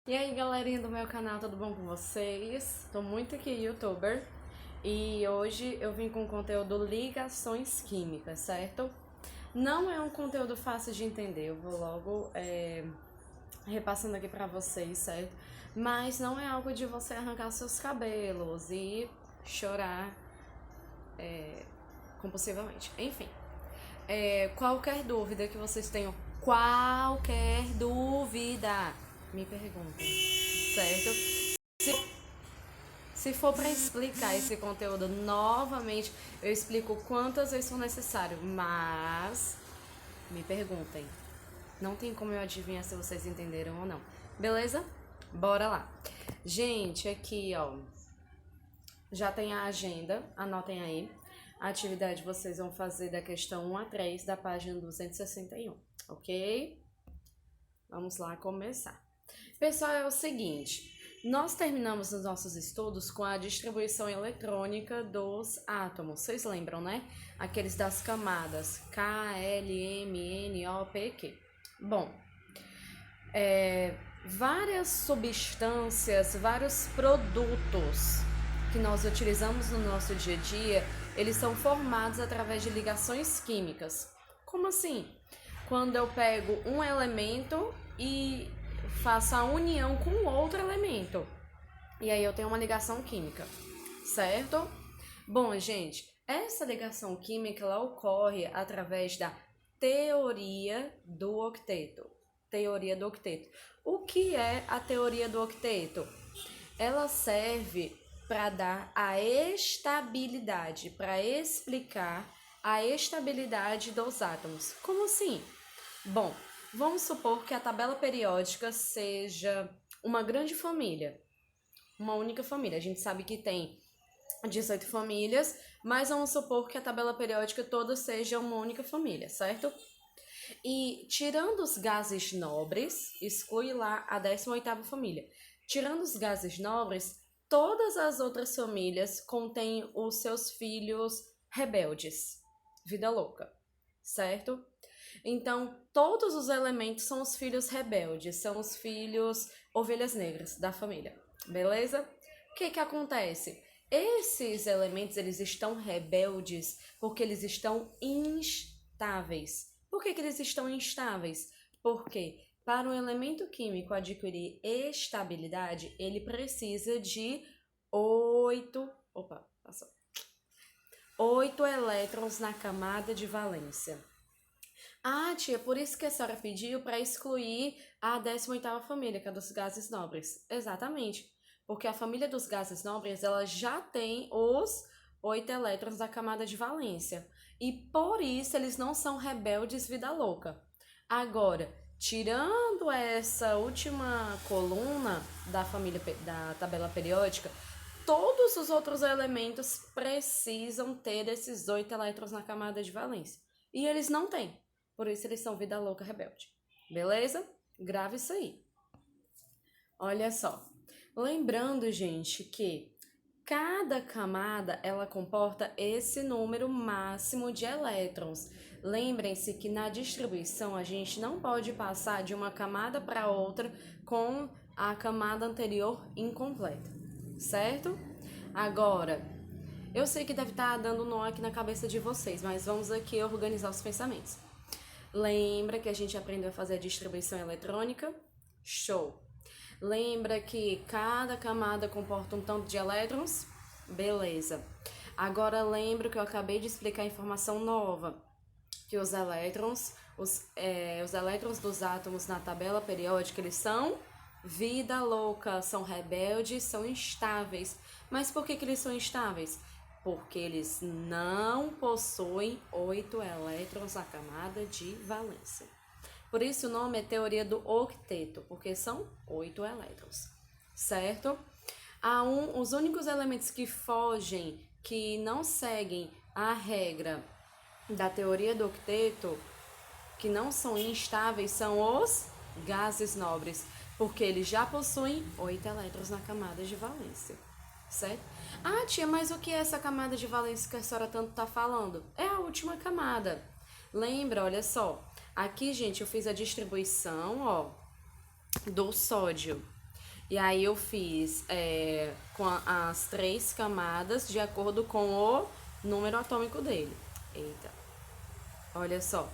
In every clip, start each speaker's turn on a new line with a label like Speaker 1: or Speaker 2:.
Speaker 1: E aí, galerinha do meu canal, tudo bom com vocês? Tô muito aqui, youtuber, e hoje eu vim com conteúdo ligações químicas, certo? Não é um conteúdo fácil de entender, eu vou logo repassando aqui pra vocês, certo? Mas não é algo de você arrancar seus cabelos e chorar compulsivamente. Enfim, qualquer dúvida que vocês tenham, qualquer dúvida, me perguntem, certo? Se for para explicar esse conteúdo novamente, eu explico quantas vezes for necessário, mas me perguntem. Não tem como eu adivinhar se vocês entenderam ou não. Beleza? Bora lá. Gente, aqui, ó, já tem a agenda, anotem aí. A atividade vocês vão fazer da questão 1 a 3 da página 261, ok? Vamos lá começar. Pessoal, é o seguinte, nós terminamos os nossos estudos com a distribuição eletrônica dos átomos. Vocês lembram, né? Aqueles das camadas K, L, M, N, O, P, Q. Bom, várias substâncias, vários produtos que nós utilizamos no nosso dia a dia, eles são formados através de ligações químicas. Como assim? Quando eu pego um elemento e faço a união com outro elemento. E aí eu tenho uma ligação química, certo? Bom, gente, essa ligação química ela ocorre através da teoria do octeto. Teoria do octeto. O que é a teoria do octeto? Ela serve para dar a estabilidade, para explicar a estabilidade dos átomos. Como assim? Bom, vamos supor que a tabela periódica seja uma grande família, uma única família. A gente sabe que tem 18 famílias, mas vamos supor que a tabela periódica toda seja uma única família, certo? E tirando os gases nobres, exclui lá a 18ª família. Tirando os gases nobres, todas as outras famílias contêm os seus filhos rebeldes, vida louca, certo? Então, todos os elementos são os filhos rebeldes, são os filhos ovelhas negras da família, beleza? O que acontece? Esses elementos, eles estão rebeldes porque eles estão instáveis. Por que eles estão instáveis? Porque para um elemento químico adquirir estabilidade, ele precisa de 8 elétrons na camada de valência. Ah, tia, por isso que a senhora pediu para excluir a 18ª família, que é dos gases nobres. Exatamente, porque a família dos gases nobres, ela já tem os 8 elétrons da camada de valência. E por isso eles não são rebeldes vida louca. Agora, tirando essa última coluna da família da tabela periódica, todos os outros elementos precisam ter esses 8 elétrons na camada de valência. E eles não têm. Por isso eles são vida louca rebelde. Beleza? Grave isso aí. Olha só. Lembrando, gente, que cada camada ela comporta esse número máximo de elétrons. Lembrem-se que na distribuição a gente não pode passar de uma camada para outra com a camada anterior incompleta, certo? Agora, eu sei que deve estar dando nó aqui na cabeça de vocês, mas vamos aqui organizar os pensamentos. Lembra que a gente aprendeu a fazer a distribuição eletrônica? Show! Lembra que cada camada comporta um tanto de elétrons? Beleza. Agora lembra que eu acabei de explicar a informação nova, que os elétrons dos átomos na tabela periódica, eles são vida louca, são rebeldes, são instáveis. Mas por que eles são instáveis? Porque eles não possuem 8 elétrons na camada de valência. Por isso o nome é teoria do octeto, porque são 8 elétrons, certo? Os únicos elementos que fogem, que não seguem a regra da teoria do octeto, que não são instáveis, são os gases nobres, porque eles já possuem 8 elétrons na camada de valência, certo? Ah, tia, mas o que é essa camada de valência que a senhora tanto tá falando? É a última camada. Lembra, olha só. Aqui, gente, eu fiz a distribuição, ó, do sódio. E aí eu fiz com as 3 camadas de acordo com o número atômico dele. Eita, olha só.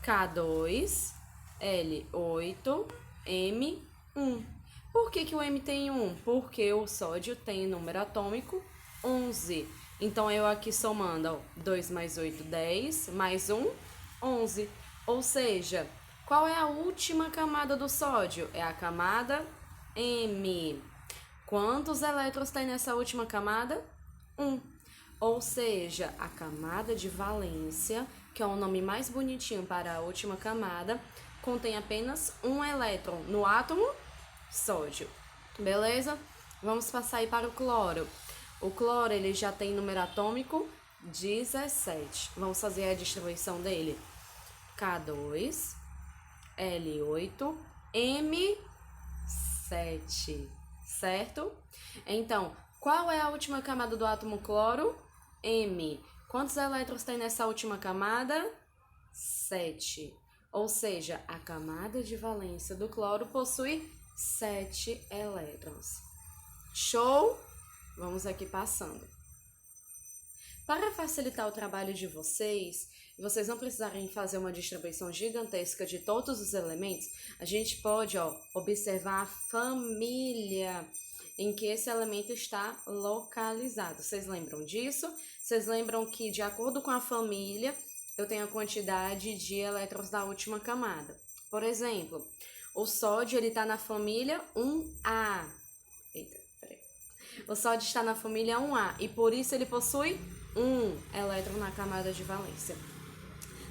Speaker 1: K2, L8, M1. Por que o M tem 1? Porque o sódio tem número atômico 11. Então, eu aqui somando, ó, 2 mais 8, 10, mais 1, 11. Ou seja, qual é a última camada do sódio? É a camada M. Quantos elétrons tem nessa última camada? 1. Ou seja, a camada de valência, que é o nome mais bonitinho para a última camada, contém apenas um elétron no átomo sódio. Beleza? Vamos passar aí para o cloro. O cloro, ele já tem número atômico 17. Vamos fazer a distribuição dele. K2, L8, M7, certo? Então, qual é a última camada do átomo cloro? M. Quantos elétrons tem nessa última camada? 7. Ou seja, a camada de valência do cloro possui 7 elétrons. Show? Vamos aqui passando. Para facilitar o trabalho de vocês, e vocês não precisarem fazer uma distribuição gigantesca de todos os elementos, a gente pode, observar a família em que esse elemento está localizado. Vocês lembram disso? Vocês lembram que, de acordo com a família, eu tenho a quantidade de elétrons da última camada. Por exemplo, o sódio está na família 1A. Eita, peraí. O sódio está na família 1A e por isso ele possui 1 elétron na camada de valência.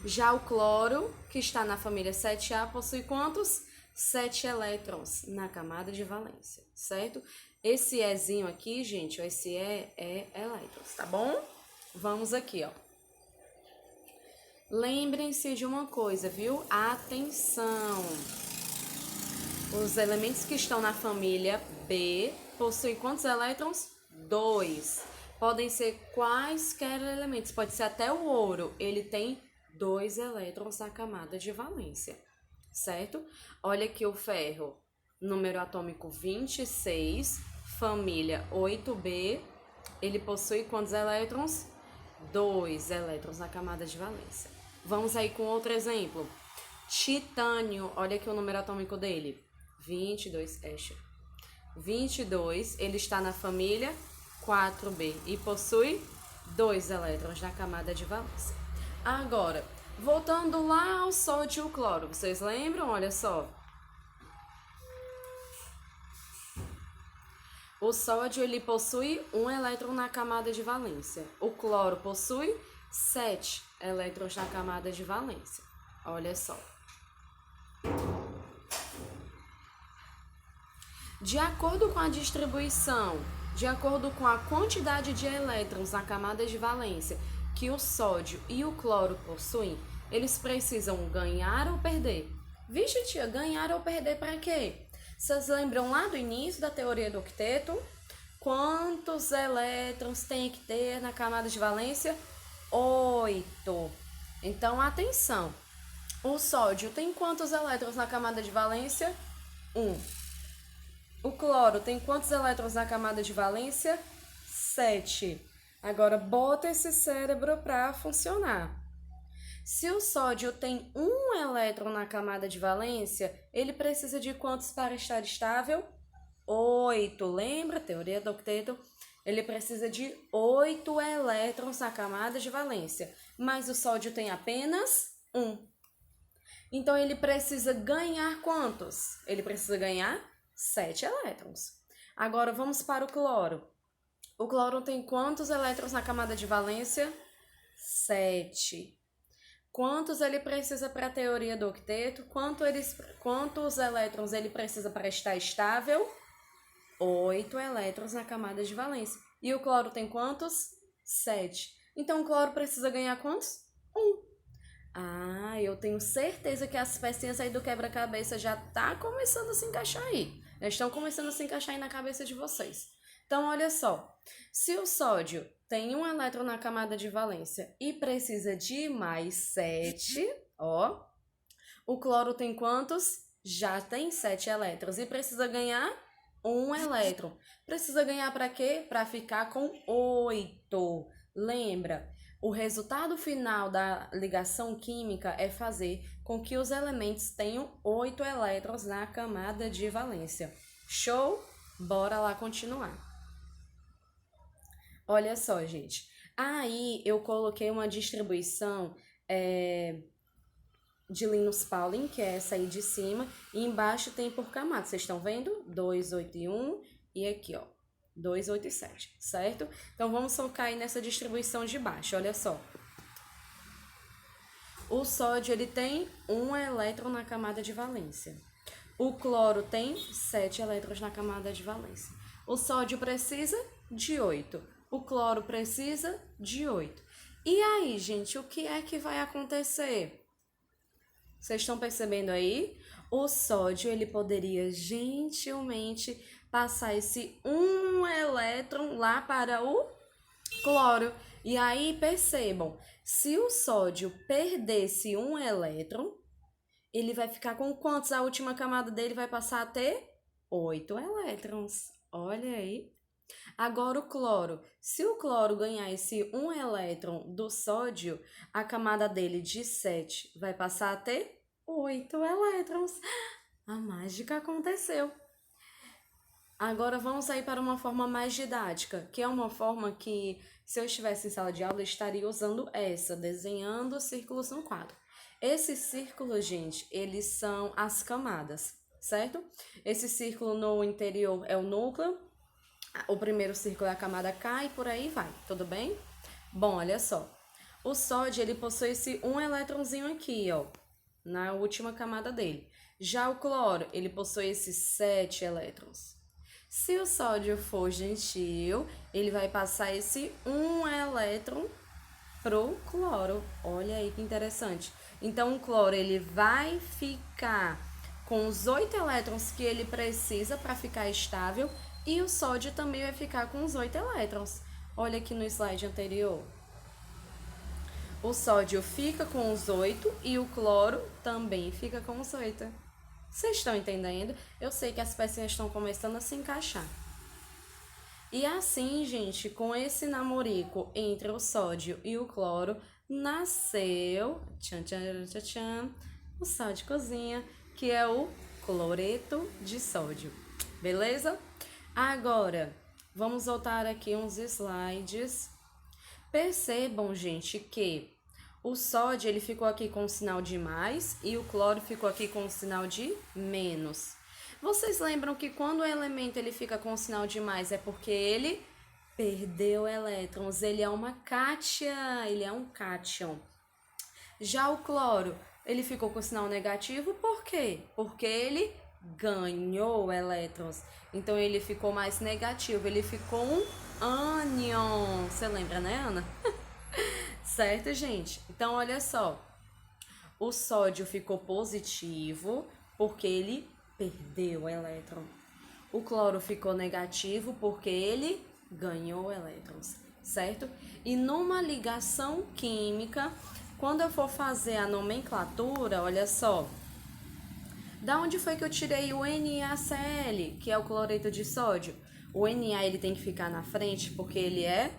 Speaker 1: Já o cloro, que está na família 7A, possui quantos? 7 elétrons na camada de valência, certo? Esse Ezinho aqui, gente, esse é elétrons, tá bom? Vamos aqui, ó. Lembrem-se de uma coisa, viu? Atenção! Os elementos que estão na família B possuem quantos elétrons? 2. Podem ser quaisquer elementos, pode ser até o ouro. Ele tem 2 elétrons na camada de valência, certo? Olha aqui o ferro, número atômico 26, família 8B. Ele possui quantos elétrons? 2 elétrons na camada de valência. Vamos aí com outro exemplo. Titânio, olha aqui o número atômico dele. 22, 22, ele está na família 4B e possui 2 elétrons na camada de valência. Agora, voltando lá ao sódio e o cloro, vocês lembram? Olha só. O sódio, ele possui 1 elétron na camada de valência. O cloro possui 7 elétrons na camada de valência. Olha só. De acordo com a distribuição, de acordo com a quantidade de elétrons na camada de valência que o sódio e o cloro possuem, eles precisam ganhar ou perder. Vixe, tia, ganhar ou perder para quê? Vocês lembram lá do início da teoria do octeto? Quantos elétrons tem que ter na camada de valência? 8. Então, atenção. O sódio tem quantos elétrons na camada de valência? 1. O cloro tem quantos elétrons na camada de valência? 7. Agora, bota esse cérebro para funcionar. Se o sódio tem 1 elétron na camada de valência, ele precisa de quantos para estar estável? 8. Lembra? Teoria do octeto. Ele precisa de 8 elétrons na camada de valência. Mas o sódio tem apenas 1. Então, ele precisa ganhar quantos? Ele precisa ganhar 7 elétrons. Agora, vamos para o cloro. O cloro tem quantos elétrons na camada de valência? 7. Quantos ele precisa para a teoria do octeto? Quantos elétrons ele precisa para estar estável? 8 elétrons na camada de valência. E o cloro tem quantos? 7. Então, o cloro precisa ganhar quantos? 1. Ah, eu tenho certeza que as pecinhas aí do quebra-cabeça já tá começando a se encaixar aí. Já estão começando a se encaixar aí na cabeça de vocês. Então, olha só. Se o sódio tem 1 elétron na camada de valência e precisa de mais 7, ó. O cloro tem quantos? Já tem 7 elétrons e precisa ganhar um elétron. Precisa ganhar para quê? Para ficar com 8. Lembra? O resultado final da ligação química é fazer com que os elementos tenham 8 elétrons na camada de valência. Show? Bora lá continuar. Olha só, gente. Aí eu coloquei uma distribuição de Linus Pauling, que é essa aí de cima, e embaixo tem por camada. Vocês estão vendo? 2, 8 e 1, e aqui, ó, 2, 8 e 7, certo? Então, vamos focar aí nessa distribuição de baixo, olha só. O sódio, ele tem 1 elétron na camada de valência. O cloro tem 7 elétrons na camada de valência. O sódio precisa de 8. O cloro precisa de 8. E aí, gente, o que é que vai acontecer? Vocês estão percebendo aí? O sódio, ele poderia gentilmente passar esse 1 elétron lá para o cloro. E aí, percebam, se o sódio perdesse 1 elétron, ele vai ficar com quantos? A última camada dele vai passar a ter 8 elétrons. Olha aí. Agora o cloro. Se o cloro ganhar esse 1 elétron do sódio, a camada dele de 7 vai passar a ter 8 elétrons. A mágica aconteceu. Agora vamos aí para uma forma mais didática, que é uma forma que, se eu estivesse em sala de aula, eu estaria usando essa, desenhando círculos no quadro. Esses círculos, gente, eles são as camadas, certo? Esse círculo no interior é o núcleo, o primeiro círculo é a camada K e por aí vai, tudo bem? Bom, olha só. O sódio, ele possui esse 1 elétronzinho aqui, ó, na última camada dele. Já o cloro, ele possui esses 7 elétrons. Se o sódio for gentil, ele vai passar esse 1 elétron pro cloro. Olha aí que interessante. Então, o cloro, ele vai ficar com os 8 elétrons que ele precisa para ficar estável e o sódio também vai ficar com os 8 elétrons. Olha aqui no slide anterior. O sódio fica com os 8 e o cloro também fica com os 8. Vocês estão entendendo? Eu sei que as pecinhas estão começando a se encaixar. E assim, gente, com esse namorico entre o sódio e o cloro, nasceu o sal de cozinha, que é o cloreto de sódio. Beleza? Agora, vamos voltar aqui uns slides. Percebam, gente, que o sódio ele ficou aqui com o sinal de mais e o cloro ficou aqui com o sinal de menos. Vocês lembram que quando o elemento ele fica com o sinal de mais é porque ele perdeu elétrons, ele é uma cátion, ele é um cátion. Já o cloro, ele ficou com o sinal negativo, por quê? Porque ele ganhou elétrons. Então ele ficou mais negativo, ele ficou um ânion. Você lembra, né, Ana? Certo, gente? Então, olha só. O sódio ficou positivo porque ele perdeu elétron. O cloro ficou negativo porque ele ganhou elétrons, certo? E numa ligação química, quando eu for fazer a nomenclatura, olha só. Da onde foi que eu tirei o NaCl, que é o cloreto de sódio? O Na ele tem que ficar na frente porque ele é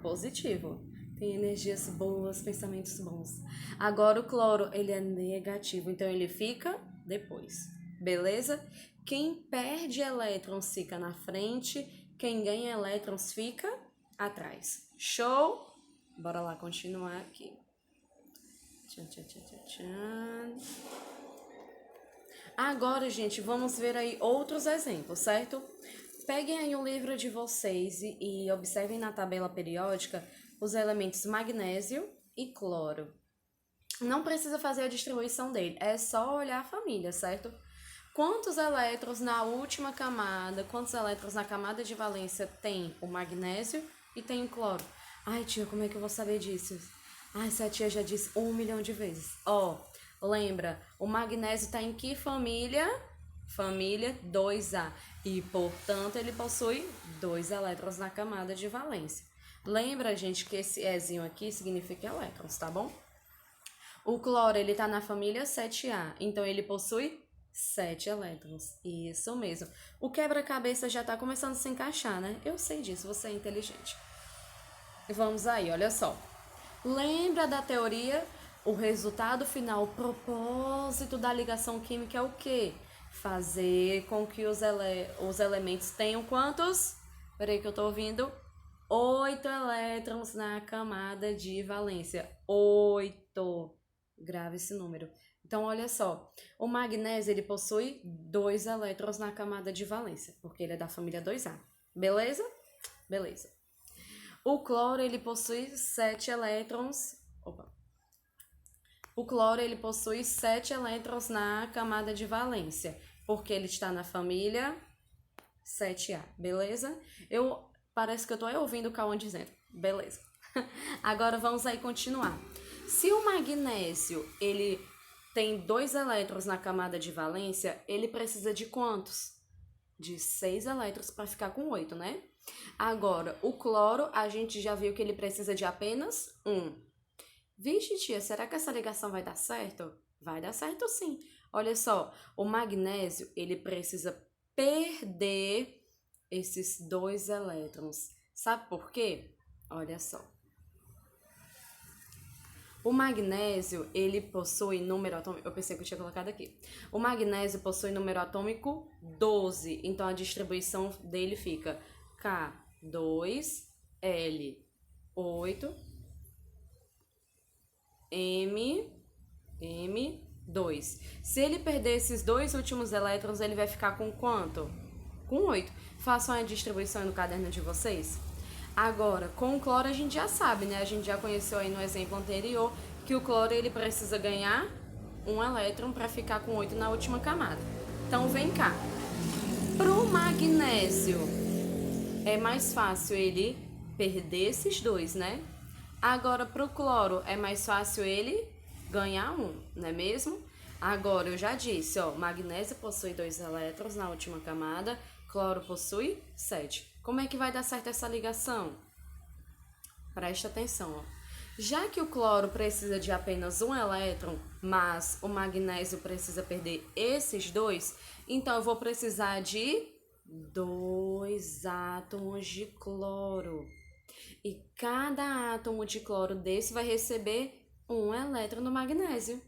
Speaker 1: positivo. Tem energias boas, pensamentos bons. Agora o cloro, ele é negativo, então ele fica depois. Beleza? Quem perde elétrons fica na frente, quem ganha elétrons fica atrás. Show? Bora lá continuar aqui. Tchan, tchan, tchan, tchan, tchan. Agora, gente, vamos ver aí outros exemplos, certo? Peguem aí o livro de vocês e observem na tabela periódica os elementos magnésio e cloro. Não precisa fazer a distribuição dele, é só olhar a família, certo? Quantos elétrons na última camada, quantos elétrons na camada de valência tem o magnésio e tem o cloro? Ai, tia, como é que eu vou saber disso? Ai, se a tia já disse 1 milhão de vezes. Ó, lembra, o magnésio está em que família? Família 2A. E, portanto, ele possui 2 elétrons na camada de valência. Lembra, gente, que esse Ezinho aqui significa elétrons, tá bom? O cloro, ele tá na família 7A, então ele possui 7 elétrons. Isso mesmo. O quebra-cabeça já tá começando a se encaixar, né? Eu sei disso, você é inteligente. Vamos aí, olha só. Lembra da teoria? O resultado final, o propósito da ligação química é o quê? Fazer com que os elementos tenham quantos? Peraí que eu tô ouvindo. 8 elétrons na camada de valência. 8. Grave esse número. Então, olha só. O magnésio, ele possui 2 elétrons na camada de valência, porque ele é da família 2A. Beleza? Beleza. O cloro, ele possui 7 elétrons. Opa. O cloro, ele possui 7 elétrons na camada de valência, porque ele está na família 7A, beleza? Parece que eu tô ouvindo o Cauã dizendo. Beleza. Agora vamos aí continuar. Se o magnésio, ele tem 2 elétrons na camada de valência, ele precisa de quantos? De 6 elétrons para ficar com 8, né? Agora, o cloro, a gente já viu que ele precisa de apenas 1. Vixe, tia, será que essa ligação vai dar certo? Vai dar certo sim. Olha só, o magnésio, ele precisa perder esses 2 elétrons. Sabe por quê? Olha só. O magnésio, ele possui número atômico... Eu pensei que eu tinha colocado aqui. O magnésio possui número atômico 12. Então, a distribuição dele fica K2, L8, M2. Se ele perder esses 2 últimos elétrons, ele vai ficar com quanto? Com 8. Façam a distribuição no caderno de vocês. Agora, com o cloro a gente já sabe, né? A gente já conheceu aí no exemplo anterior que o cloro ele precisa ganhar 1 elétron para ficar com 8 na última camada. Então, vem cá. Pro magnésio, é mais fácil ele perder esses 2, né? Agora, pro cloro, é mais fácil ele ganhar 1, não é mesmo? Agora, eu já disse, ó, magnésio possui 2 elétrons na última camada, cloro possui 7. Como é que vai dar certo essa ligação? Presta atenção, ó. Já que o cloro precisa de apenas 1 elétron, mas o magnésio precisa perder esses 2, então eu vou precisar de 2 átomos de cloro. E cada átomo de cloro desse vai receber 1 elétron do magnésio.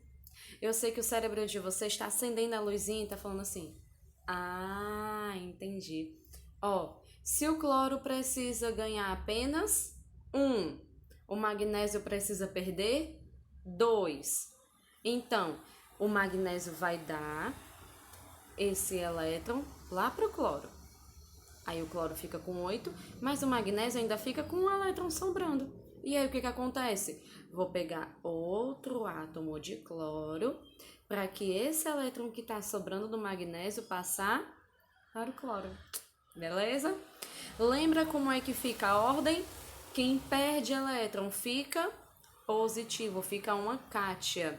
Speaker 1: Eu sei que o cérebro de você está acendendo a luzinha e está falando assim: ah, entendi. Ó, se o cloro precisa ganhar apenas 1, o magnésio precisa perder 2. Então, o magnésio vai dar esse elétron lá para o cloro. Aí o cloro fica com 8, mas o magnésio ainda fica com 1 elétron sobrando. E aí o que acontece? Vou pegar outro átomo de cloro para que esse elétron que está sobrando do magnésio passar para o cloro. Beleza? Lembra como é que fica a ordem? Quem perde elétron fica positivo, fica uma cátion.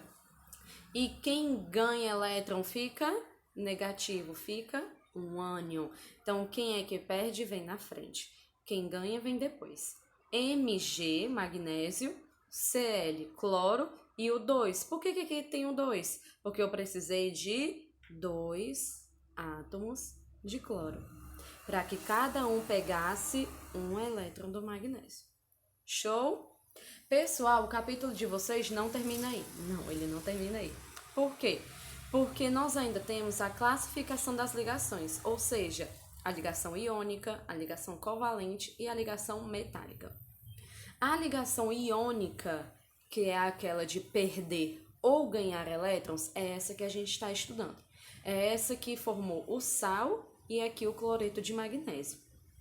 Speaker 1: E quem ganha elétron fica negativo, fica um ânion. Então, quem é que perde vem na frente. Quem ganha vem depois. Mg, magnésio, Cl, cloro e o 2. Por que aqui tem o 2? Porque eu precisei de 2 átomos de cloro para que cada um pegasse 1 elétron do magnésio. Show? Pessoal, o capítulo de vocês não termina aí. Não, ele não termina aí. Por quê? Porque nós ainda temos a classificação das ligações, ou seja, a ligação iônica, a ligação covalente e a ligação metálica. A ligação iônica, que é aquela de perder ou ganhar elétrons, é essa que a gente está estudando. É essa que formou o sal e aqui o cloreto de magnésio,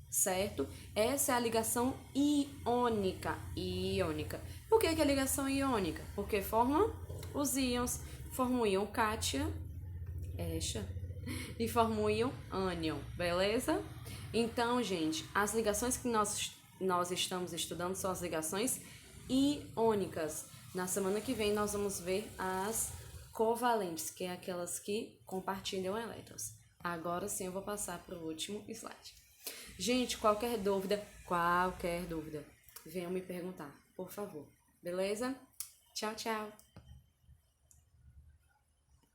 Speaker 1: certo? Essa é a ligação iônica. Por que é ligação iônica? Porque forma os íons, forma o íon cátion, e forma o íon ânion, beleza? Então, gente, as ligações que nós estamos estudando são as ligações iônicas. Na semana que vem nós vamos ver as covalentes, que é aquelas que compartilham elétrons. Agora sim eu vou passar para o último slide. Gente, qualquer dúvida, venham me perguntar, por favor. Beleza? Tchau, tchau!